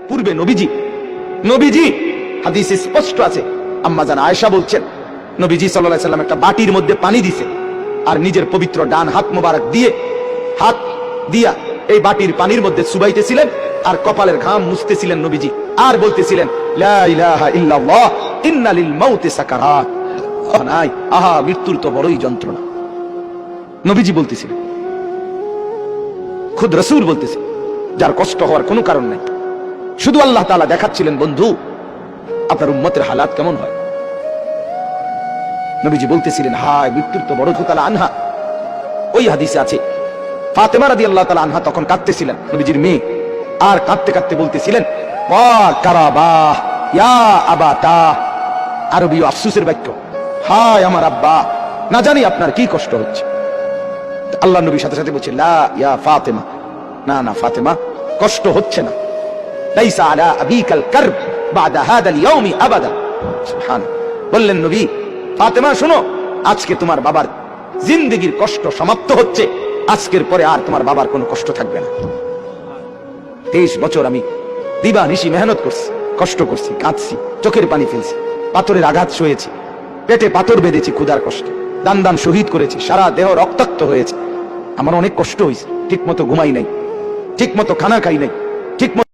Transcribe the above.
পূর্বে নবীজি হাদিসে স্পষ্ট আছে, আম্মা জান আয়েশা বলছেন, নবীজি সাল্লাল্লাহু আলাইহি সাল্লাম একটা বাটির মধ্যে পানি দিছে আর নিজের পবিত্র ডান হাত মোবারক দিয়ে হাত দিয়া এই বাটির পানির মধ্যে চুবাইতেছিলেন আর কপালের ঘাম মুছতেছিলেন নবীজি, আর বলতেছিলেন লা ইলাহা ইল্লাল্লাহ ইন্না লিল মাউতি সাকারাত। নাই, আহা মৃত্যুর তো বড়ই যন্ত্রণা। নবীজি বলতেছিলেন, খুদ রাসূল বলতেছেন, যার কষ্ট হওয়ার কোনো কারণ নাই। শুধু আল্লাহ তাআলা দেখাচ্ছিলেন, বন্ধু আপনার উম্মতের হালাত কেমন হয়। নবীজি বলতেছিলেন, হায় মৃত্যুর তো বড় তাআলা আনহা। ওই হাদিসে আছে ফাতেমা রাদিয়াল্লাহু তাআলা আনহা তখন কাঁদতেছিলেন, নবীজির মেয়ে, আর কাঁদতে কাঁদতে বলতেছিলেন ওয়া কারাবাহ ইয়া আবাতা, আরবীয় আফসোসের বাক্য, হায় আমার আব্বা, না জানি আপনার কি কষ্ট হচ্ছে। আল্লাহ নবীর সাথে সাথে বলছে লা ইয়া ফাতেমা, না না ফাতেমা, কষ্ট হচ্ছে না। লাইসা আলা আবিকাল কারব বাদা হাদাল ইয়াউমি আবাদা। সুবহানাল্লাহ। বললেন নবী, ফাতেমা শোনো, আজকে তোমার বাবার জিন্দেগীর কষ্ট সমাপ্ত হচ্ছে, আজকের পরে আর তোমার বাবার কোনো কষ্ট থাকবে না। 23 বছর আমি দিবা নিশি মেহনত করছি, কষ্ট করছি, কাঁদছি, চোখের পানি ফেলছি, পাথরের আঘাত সয়েছি, পেটে পাথর বেঁধেছি ক্ষুধার কষ্টে, দান দান শহীদ করেছি, সারা দেহ রক্তাক্ত হয়েছে, আমার অনেক কষ্ট হয়েছে, ঠিক মতো ঘুমাই নাই, ঠিক মতো খানা খাই নাই, ঠিক মতো